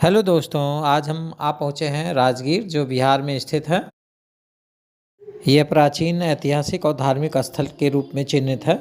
Hello दोस्तों, आज हम पहुँचे हैं राजगीर जो बिहार में स्थित है। यह प्राचीन ऐतिहासिक और धार्मिक स्थल के रूप में चिन्हित है।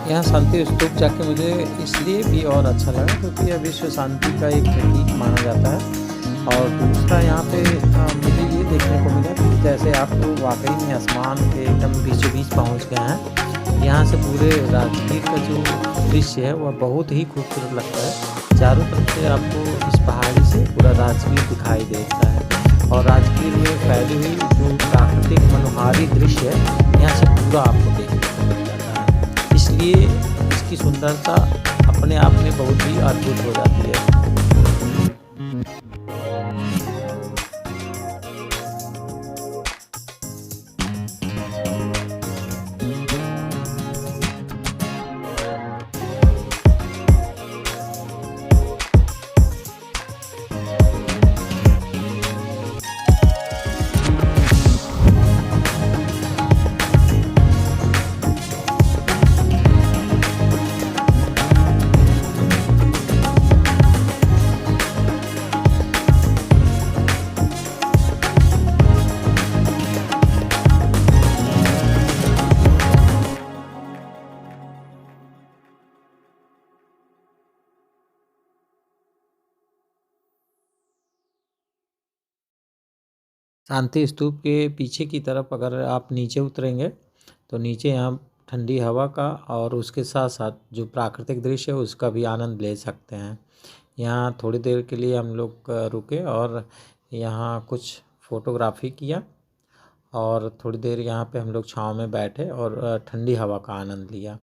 यहाँ शांति स्तूप जाके मुझे इसलिए भी और अच्छा लगा क्योंकि यह विश्व शांति का एक प्रतीक माना जाता है। और दूसरा यहाँ पे मुझे ये देखने को मिला कि जैसे आप लोग वाकई में आसमान के एकदम बीचों बीच पहुँच गए हैं। यहाँ से पूरे राजगीर का जो दृश्य है वह बहुत ही खूबसूरत लगता है। चारों तरफ से आपको इस पहाड़ी से पूरा राजगीर दिखाई देता है और राजगीर में फैली हुई जो प्राकृतिक मनोहारी दृश्य है यहाँ से पूरा आपको देखने को मिल जाता है। इसलिए इसकी सुंदरता अपने आप में बहुत ही अद्भुत हो जाती है। शांति स्तूप के पीछे की तरफ अगर आप नीचे उतरेंगे तो नीचे यहाँ ठंडी हवा का और उसके साथ साथ जो प्राकृतिक दृश्य है उसका भी आनंद ले सकते हैं। यहाँ थोड़ी देर के लिए हम लोग रुके और यहाँ कुछ फ़ोटोग्राफी किया और थोड़ी देर यहाँ पे हम लोग छाँव में बैठे और ठंडी हवा का आनंद लिया।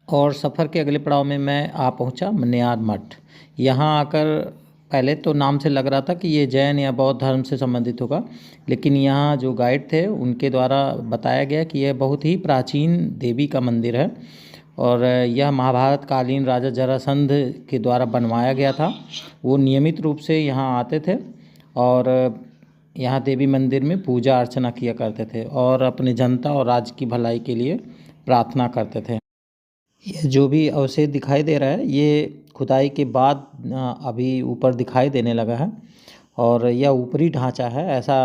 और सफ़र के अगले पड़ाव में मैं आ पहुंचा मन्यार मठ। यहाँ आकर पहले तो नाम से लग रहा था कि ये जैन या बौद्ध धर्म से संबंधित होगा, लेकिन यहाँ जो गाइड थे उनके द्वारा बताया गया कि यह बहुत ही प्राचीन देवी का मंदिर है और यह महाभारत कालीन राजा जरासंध के द्वारा बनवाया गया था। वो नियमित रूप से यहाँ आते थे और यहाँ देवी मंदिर में पूजा अर्चना किया करते थे और अपने जनता और राज्य की भलाई के लिए प्रार्थना करते थे। ये जो भी अवशेष दिखाई दे रहा है ये खुदाई के बाद अभी ऊपर दिखाई देने लगा है और यह ऊपरी ढांचा है, ऐसा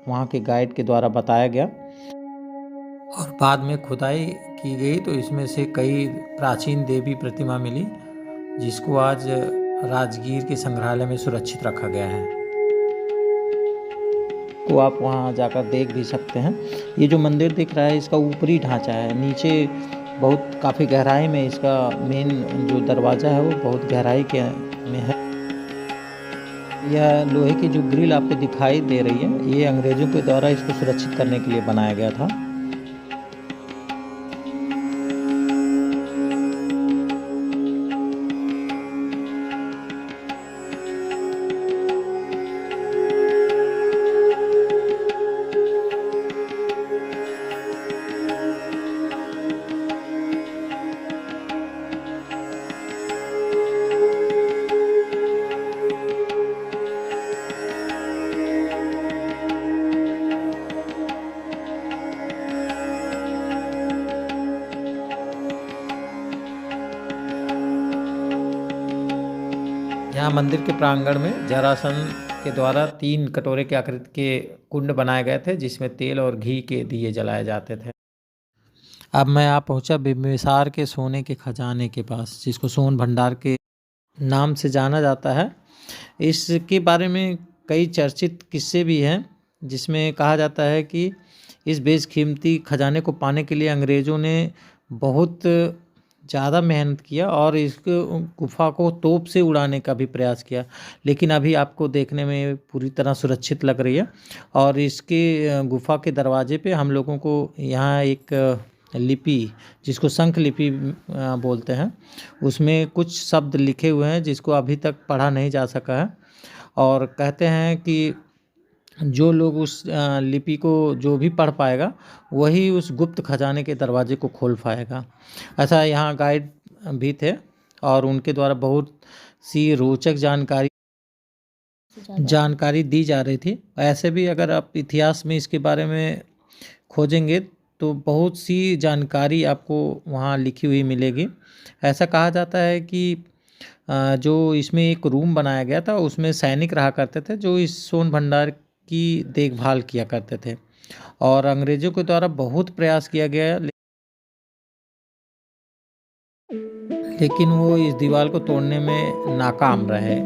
वहाँ के गाइड के द्वारा बताया गया। और बाद में खुदाई की गई तो इसमें से कई प्राचीन देवी प्रतिमा मिली जिसको आज राजगीर के संग्रहालय में सुरक्षित रखा गया है। तो आप वहाँ जाकर देख भी सकते हैं। ये जो मंदिर दिख रहा है इसका ऊपरी ढांचा है, नीचे बहुत काफ़ी गहराई में इसका मेन जो दरवाज़ा है वो बहुत गहराई के में है। यह लोहे की जो ग्रिल आपको दिखाई दे रही है ये अंग्रेज़ों के द्वारा इसको सुरक्षित करने के लिए बनाया गया था। यहाँ मंदिर के प्रांगण में जरासंध के द्वारा 3 कटोरे के आकृति के कुंड बनाए गए थे जिसमें तेल और घी के दिए जलाए जाते थे। अब मैं आ पहुंचा बिम्बिसार के सोने के खजाने के पास, जिसको सोन भंडार के नाम से जाना जाता है। इसके बारे में कई चर्चित किस्से भी हैं जिसमें कहा जाता है कि इस बेशकीमती खजाने को पाने के लिए अंग्रेज़ों ने बहुत ज़्यादा मेहनत किया और इस गुफ़ा को तोप से उड़ाने का भी प्रयास किया, लेकिन अभी आपको देखने में पूरी तरह सुरक्षित लग रही है। और इसके गुफ़ा के दरवाजे पे हम लोगों को यहाँ एक लिपि जिसको शंख लिपि बोलते हैं उसमें कुछ शब्द लिखे हुए हैं जिसको अभी तक पढ़ा नहीं जा सका है और कहते हैं कि जो लोग उस लिपि को जो भी पढ़ पाएगा वही उस गुप्त खजाने के दरवाजे को खोल पाएगा। ऐसा यहाँ गाइड भी थे और उनके द्वारा बहुत सी रोचक जानकारी दी जा रही थी। ऐसे भी अगर आप इतिहास में इसके बारे में खोजेंगे तो बहुत सी जानकारी आपको वहाँ लिखी हुई मिलेगी। ऐसा कहा जाता है कि जो इसमें एक रूम बनाया गया था उसमें सैनिक रहा करते थे जो इस सोन भंडार की देखभाल किया करते थे और अंग्रेज़ों के द्वारा बहुत प्रयास किया गया लेकिन वो इस दीवार को तोड़ने में नाकाम रहे।